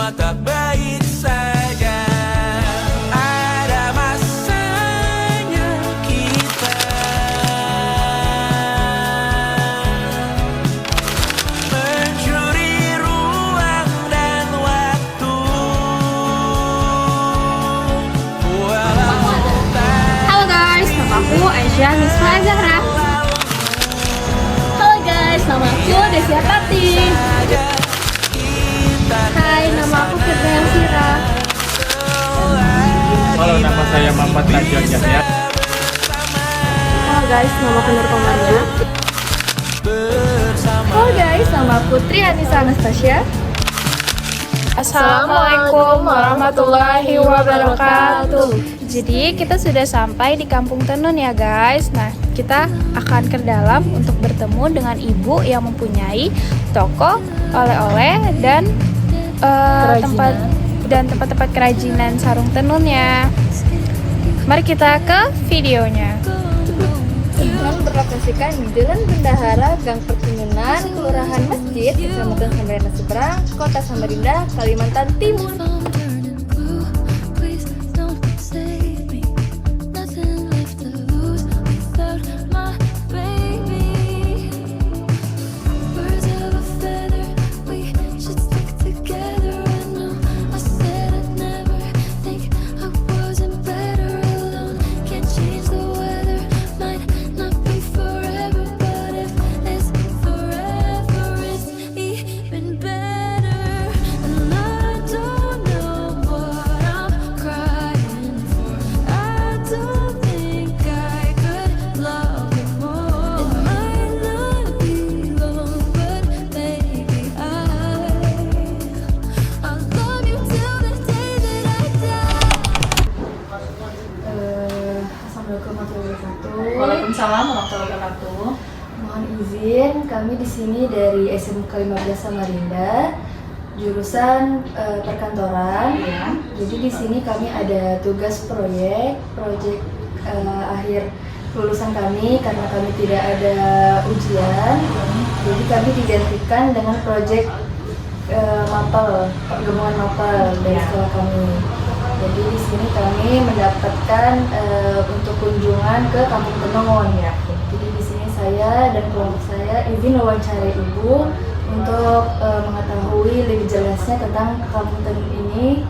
semua tak baik saja. Ada masanya kita mencuri ruang dan waktu. Halo guys, nama aku Aisyah Misma Zahra. Halo guys, nama aku Desia Tati. Hai, nama aku Firdayan Sira. Halo, nama saya Muhammad Najwan Yahya. Halo guys, nama aku Nur Komanda. Halo guys, nama aku Tri Anissa Anastasia. Assalamualaikum warahmatullahi wabarakatuh. Jadi kita sudah sampai di Kampung Tenun ya guys. Nah, kita akan ke dalam untuk bertemu dengan ibu yang mempunyai toko oleh-oleh dan tempat-tempat kerajinan sarung tenunnya. Mari kita ke videonya. Tenun berlokasikan di Jalan Bendahara, Gang Perkebunan, Kelurahan Masjid, Kecamatan Samarinda Seberang, Kota Samarinda, Kalimantan Timur. Waalaikumsalam warahmatullahi wabarakatuh. Mohon izin, kami di sini dari SMK 15 Samarinda, jurusan perkantoran. Ya. Jadi di sini kami ada tugas proyek akhir lulusan kami karena kami tidak ada ujian. Jadi kami digantikan dengan proyek mapel, gabungan mapel dari sekolah kami. Jadi di sini kami mendapatkan untuk kunjungan ke Kampung Tenun ya. Jadi di sini saya dan kelompok saya izin wawancara ibu untuk mengetahui lebih jelasnya tentang Kampung Tenun ini,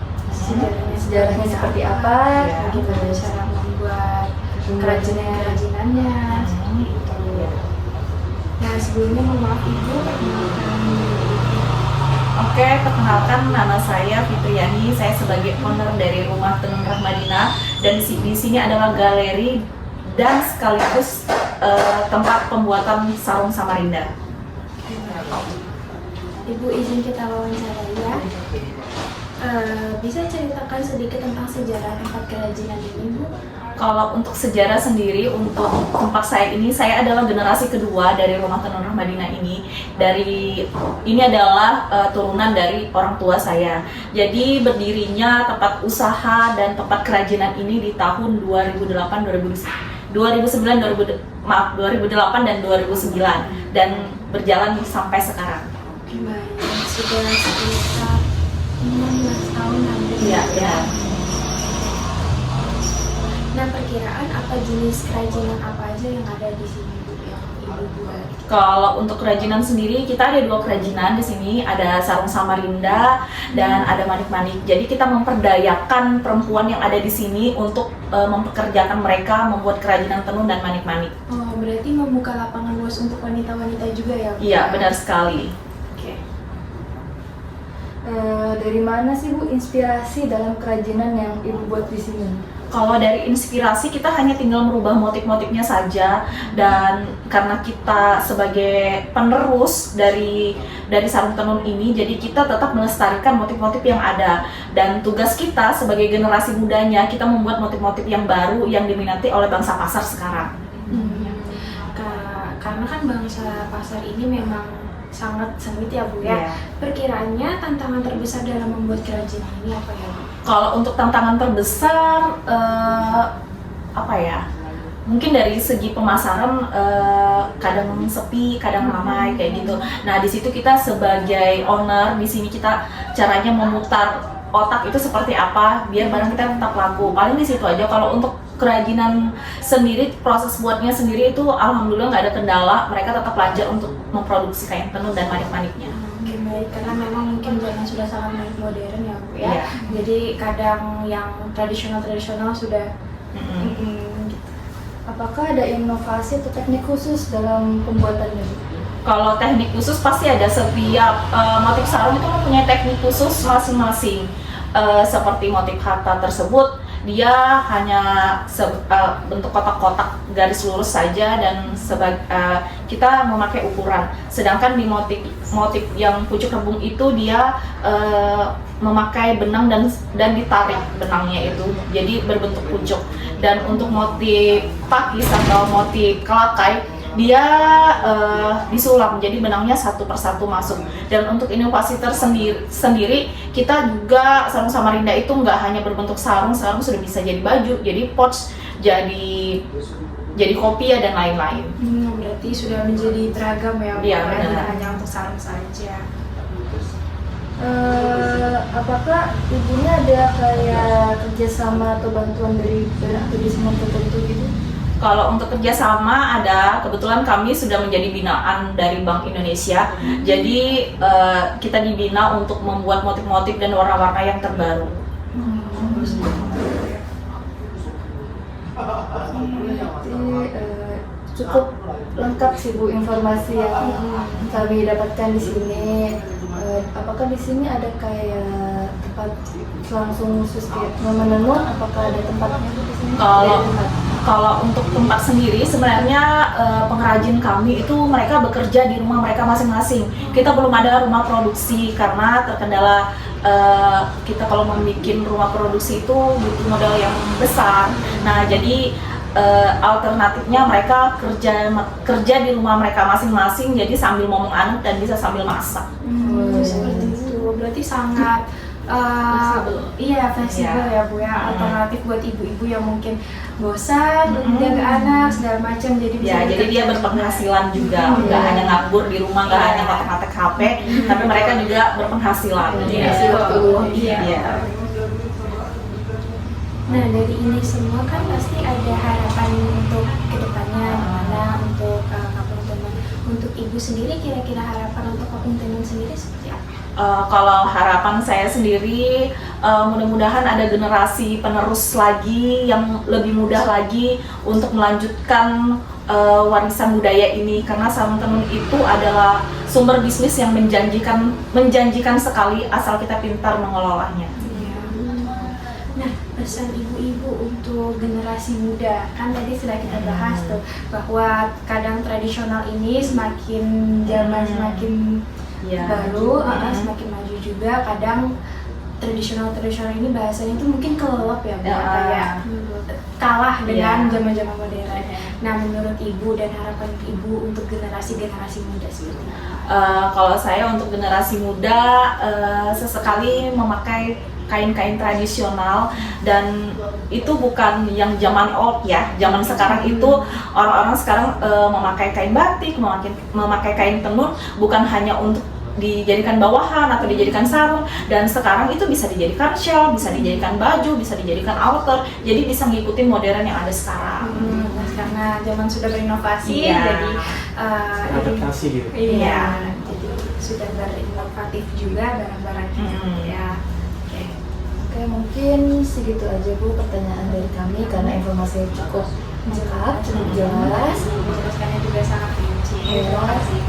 sejarahnya seperti apa, bagaimana cara membuat kerajinannya. Nah sebelumnya mohon maaf ibu, Oke, perkenalkan nama saya Fitriani. Saya sebagai owner dari Rumah Tenun Rahmadina dan di sini adalah galeri dan sekaligus tempat pembuatan sarung Samarinda. Ibu izin kita wawancara ya. Bisa ceritakan sedikit tentang sejarah tempat kerajinan ini, Bu? Kalau untuk sejarah sendiri untuk tempat saya ini, saya adalah generasi kedua dari Rumah Tenun Rahmadina ini. Ini adalah turunan dari orang tua saya. Jadi berdirinya tempat usaha dan tempat kerajinan ini di tahun 2008 dan 2009 dan berjalan sampai sekarang. Baik, sudah sekitar 16 tahun hampir. Iya, ya. Nah, perkiraan apa jenis kerajinan apa aja yang ada di sini, Bu, yang Ibu buat? Kalau untuk kerajinan sendiri kita ada 2 kerajinan di sini, ada sarung Samarinda dan ada manik-manik. Jadi kita memperdayakan perempuan yang ada di sini untuk mempekerjakan mereka membuat kerajinan tenun dan manik-manik. Oh, berarti membuka lapangan luas untuk wanita-wanita juga ya, Bu? Iya, benar sekali. Oke. dari mana sih Bu inspirasi dalam kerajinan yang Ibu buat di sini? Kalau dari inspirasi kita hanya tinggal merubah motif-motifnya saja, dan karena kita sebagai penerus dari sarung tenun ini, jadi kita tetap melestarikan motif-motif yang ada, dan tugas kita sebagai generasi mudanya kita membuat motif-motif yang baru yang diminati oleh bangsa pasar sekarang. Karena kan bangsa pasar ini memang sangat sengit ya Bu ya. Yeah. Perkiraannya tantangan terbesar dalam membuat kerajinan ini apa ya Bu? Kalau untuk tantangan terbesar apa ya? mungkin dari segi pemasaran kadang sepi, kadang ramai kayak gitu. Nah di situ kita sebagai owner di sini kita caranya memutar otak itu seperti apa biar barang kita tetap laku. Paling di situ aja. Kalau untuk kerajinan sendiri, proses buatnya sendiri itu alhamdulillah nggak ada kendala. Mereka tetap lanjut untuk memproduksi kain tenun dan manik-maniknya. Oke, baik, karena memang mungkin zaman sudah sangat modern ya Bu ya. Iya. Jadi kadang yang tradisional sudah gitu. Apakah ada inovasi atau teknik khusus dalam pembuatannya, Bu? Kalau teknik khusus pasti ada, setiap motif sarung itu mempunyai teknik khusus masing-masing. Seperti motif harta tersebut, dia hanya bentuk kotak-kotak garis lurus saja dan kita memakai ukuran. Sedangkan di motif yang pucuk rebung itu dia memakai benang dan ditarik benangnya itu, jadi berbentuk pucuk. Dan untuk motif pakis atau motif kelakai dia disulam, jadi benangnya satu persatu masuk. Dan untuk inovasi tersendiri kita juga sarung Samarinda itu nggak hanya berbentuk sarung sudah bisa jadi baju, jadi pouch, jadi kopiah dan lain-lain. Berarti sudah menjadi beragam ya Bu, Iya, ya, benar. tidak hanya untuk sarung saja. Apakah ibunya ada kayak kerjasama atau bantuan dari tulisan tertentu gitu? Kalau untuk kerjasama ada, kebetulan kami sudah menjadi binaan dari Bank Indonesia. Jadi kita dibina untuk membuat motif-motif dan warna-warna yang terbaru. Berarti cukup lengkap sih Bu informasi yang kami dapatkan di sini. Apakah di sini ada kayak tempat langsung khusus kayak menenun? Apakah ada tempatnya Bu di sini? Kalau untuk tempat sendiri sebenarnya pengrajin kami itu mereka bekerja di rumah mereka masing-masing. Kita belum ada rumah produksi karena terkendala kita kalau membuat rumah produksi itu butuh modal yang besar. Nah jadi alternatifnya mereka kerja di rumah mereka masing-masing, jadi sambil ngomong anak dan bisa sambil masak. Seperti itu. Berarti sangat iya fleksibel ya Bu ya. Alternatif buat ibu-ibu yang mungkin bosan menjaga anak segala macam, jadi bisa Ya, jadi dia berpenghasilan juga, nggak hanya nganggur di rumah, nggak hanya ngotak-ngotak HP, tapi mereka juga berpenghasilan. Iya. Iya. Nah dari ini semua kan pasti ada harapan untuk kedepannya, gimana untuk Kampung Tenun. Untuk ibu sendiri kira-kira harapan untuk Kampung Tenun sendiri seperti apa? Kalau harapan saya sendiri mudah-mudahan ada generasi penerus lagi yang lebih mudah lagi untuk melanjutkan warisan budaya ini, karena sarung tenun itu adalah sumber bisnis yang menjanjikan sekali asal kita pintar mengelolanya. Nah, pesan ibu-ibu untuk generasi muda, kan tadi sudah kita bahas tuh bahwa kadang tradisional ini semakin zaman semakin baru, semakin maju juga. Kadang tradisional ini bahasanya itu mungkin kelelep ya, kayak kalah dengan zaman-zaman modern. Nah, menurut ibu dan harapan ibu untuk generasi muda seperti apa? Kalau saya untuk generasi muda sesekali memakai kain-kain tradisional, dan itu bukan yang zaman old ya. Zaman sekarang itu orang-orang sekarang memakai kain batik, memakai kain tenun bukan hanya untuk dijadikan bawahan atau dijadikan sarung, dan sekarang itu bisa dijadikan shawl, bisa dijadikan baju, bisa dijadikan outer, jadi bisa ngikutin modern yang ada sekarang. Karena zaman sudah berinovasi, jadi adaptasi gitu. Iya, jadi sudah berinovatif juga barang-barangnya ya. Oke, mungkin segitu aja Bu pertanyaan dari kami karena informasinya cukup lengkap, cukup jelas. Menjelaskannya juga sangat rinci. Terima kasih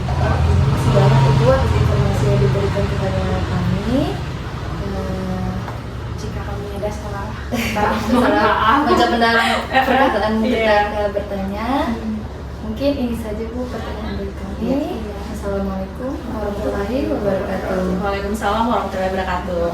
banyak Ibu atas informasi yang diberikan kepada kami. Jika kami ada salah, Baca perkataan kita bertanya. Mungkin ini saja Bu pertanyaan dari kami. Assalamualaikum warahmatullahi wabarakatuh. Waalaikumsalam warahmatullahi wabarakatuh.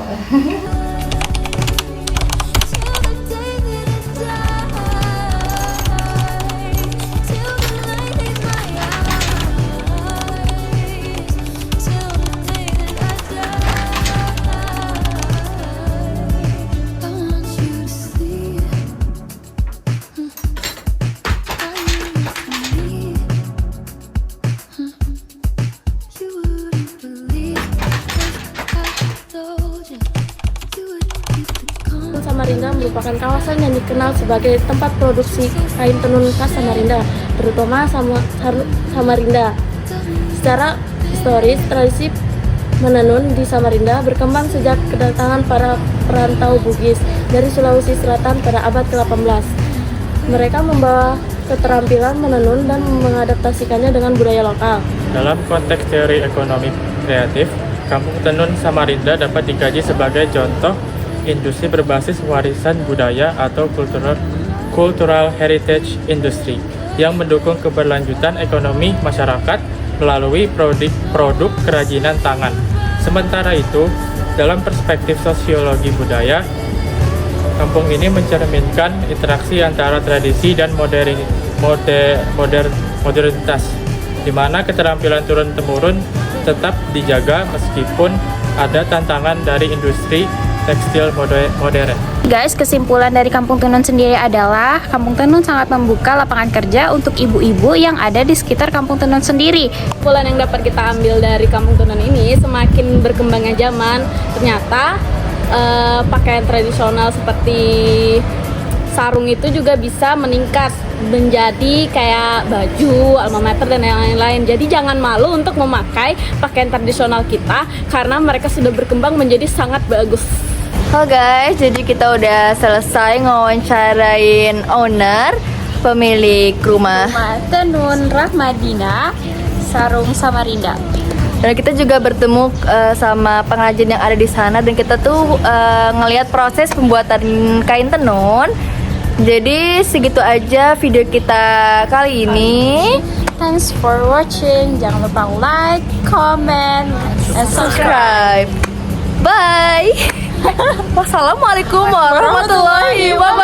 Samarinda merupakan kawasan yang dikenal sebagai tempat produksi kain tenun khas Samarinda, terutama Samarinda. Secara historis, tradisi menenun di Samarinda berkembang sejak kedatangan para perantau Bugis dari Sulawesi Selatan pada abad ke-18. Mereka membawa keterampilan menenun dan mengadaptasikannya dengan budaya lokal. Dalam konteks teori ekonomi kreatif, Kampung Tenun Samarinda dapat dikaji sebagai contoh industri berbasis warisan budaya atau cultural heritage industry yang mendukung keberlanjutan ekonomi masyarakat melalui produk kerajinan tangan. Sementara itu, dalam perspektif sosiologi budaya, kampung ini mencerminkan interaksi antara tradisi dan modernitas, di mana keterampilan turun-temurun tetap dijaga meskipun ada tantangan dari industri tekstil modern. Guys, kesimpulan dari Kampung Tenun sendiri adalah Kampung Tenun sangat membuka lapangan kerja untuk ibu-ibu yang ada di sekitar Kampung Tenun sendiri. Kesimpulan yang dapat kita ambil dari Kampung Tenun ini, semakin berkembangnya zaman, ternyata pakaian tradisional seperti sarung itu juga bisa meningkat menjadi kayak baju, alma mater dan yang lain-lain. Jadi jangan malu untuk memakai pakaian tradisional kita karena mereka sudah berkembang menjadi sangat bagus. Halo guys, jadi kita udah selesai ngewawancarain owner, pemilik rumah Tenun Rahmadina, Sarung Samarinda. Dan kita juga bertemu sama pengrajin yang ada di sana dan kita tuh ngelihat proses pembuatan kain tenun. Jadi segitu aja video kita kali ini. Thanks for watching. Jangan lupa like, comment, and subscribe. Bye. Wassalamualaikum warahmatullahi wabarakatuh.